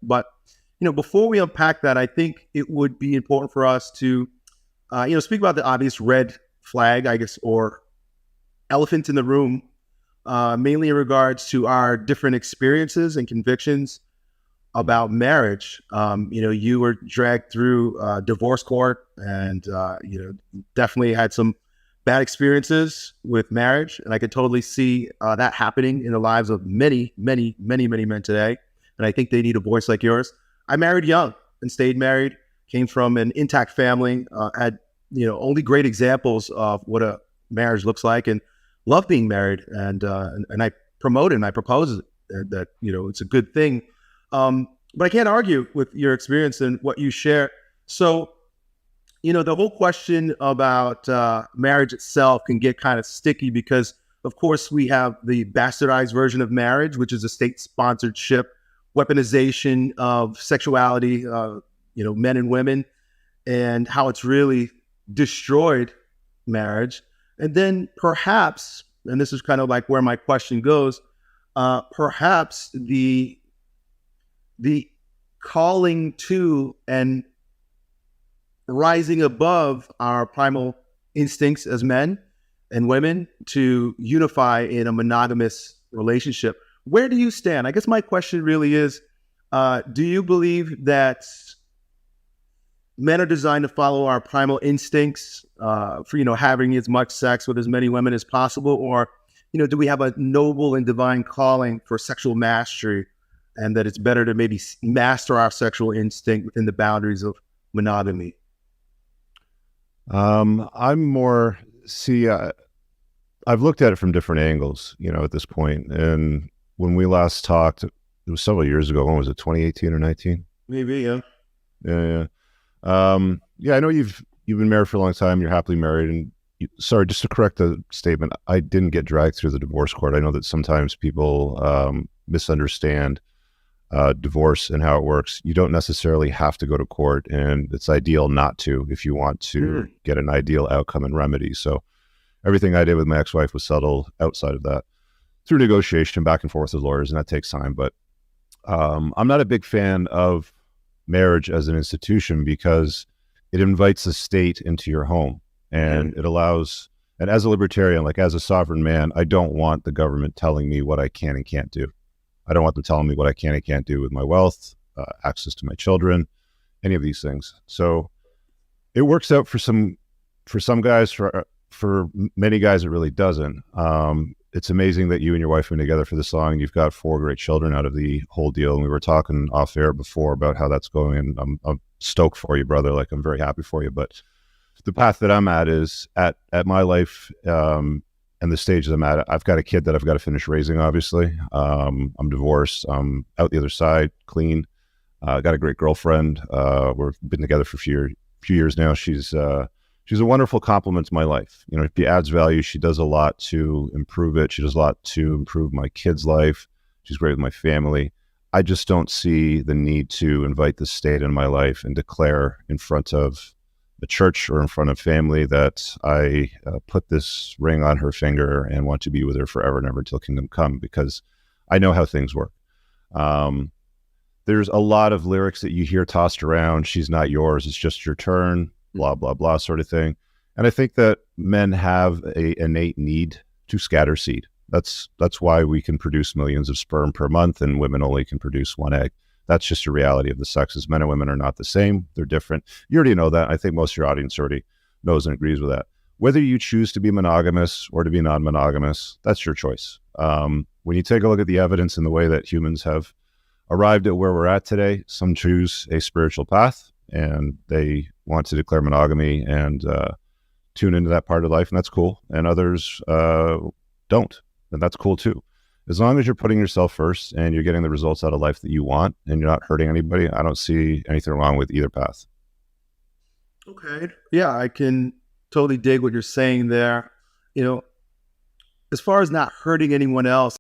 But, before we unpack that, I think it would be important for us to, speak about the obvious red flag, I guess, or elephant in the room, mainly in regards to our different experiences and convictions about marriage. You were dragged through divorce court and, definitely had some bad experiences with marriage. And I could totally see that happening in the lives of many, many, many, many men today. And I think they need a voice like yours. I married young and stayed married, came from an intact family, had, only great examples of what a marriage looks like, and love being married. And I promote it and I propose it, that, it's a good thing. But I can't argue with your experience and what you share. So, the whole question about marriage itself can get kind of sticky because, of course, we have the bastardized version of marriage, which is a state-sponsored weaponization of sexuality, men and women, and how it's really destroyed marriage. And then perhaps, and this is kind of like where my question goes, perhaps the calling to and rising above our primal instincts as men and women to unify in a monogamous relationship. Where do you stand? I guess my question really is, do you believe that men are designed to follow our primal instincts for, having as much sex with as many women as possible? Or, do we have a noble and divine calling for sexual mastery, and that it's better to maybe master our sexual instinct within the boundaries of monogamy? I'm more, I've looked at it from different angles, at this point. And when we last talked, it was several years ago. When was it, 2018 or 19? Maybe, yeah. Yeah. I know you've been married for a long time. You're happily married. And sorry, just to correct the statement, I didn't get dragged through the divorce court. I know that sometimes people misunderstand divorce and how it works. You don't necessarily have to go to court, and it's ideal not to if you want to get an ideal outcome and remedy. So everything I did with my ex-wife was settled outside of that through negotiation, back and forth with lawyers, and that takes time. But I'm not a big fan of marriage as an institution because it invites the state into your home, and it allows, and as a libertarian, like as a sovereign man, I don't want the government telling me what I can and can't do. I don't want them telling me what I can and can't do with my wealth, access to my children, any of these things. So it works out for some guys. For many guys, it really doesn't. It's amazing that you and your wife have been together for this long. You've got 4 great children out of the whole deal. And we were talking off air before about how that's going. And I'm stoked for you, brother. Like, I'm very happy for you. But the path that I'm at is at my life, and the stage that I'm at, I've got a kid that I've got to finish raising, obviously. I'm divorced. I'm out the other side, clean. Got a great girlfriend. We've been together for a few years now. She's a wonderful complement to my life. She adds value. She does a lot to improve it. She does a lot to improve my kid's life. She's great with my family. I just don't see the need to invite the state in my life and declare in front of the church or in front of family that I put this ring on her finger and want to be with her forever and ever until kingdom come, because I know how things work. There's a lot of lyrics that you hear tossed around. She's not yours. It's just your turn, blah, blah, blah sort of thing. And I think that men have a innate need to scatter seed. That's why we can produce millions of sperm per month and women only can produce 1 egg. That's just a reality of the sexes. Men and women are not the same. They're different. You already know that. I think most of your audience already knows and agrees with that. Whether you choose to be monogamous or to be non-monogamous, that's your choice. When you take a look at the evidence and the way that humans have arrived at where we're at today, some choose a spiritual path and they want to declare monogamy and tune into that part of life, and that's cool. And others don't, and that's cool too. As long as you're putting yourself first and you're getting the results out of life that you want and you're not hurting anybody, I don't see anything wrong with either path. Okay. Yeah, I can totally dig what you're saying there. As far as not hurting anyone else,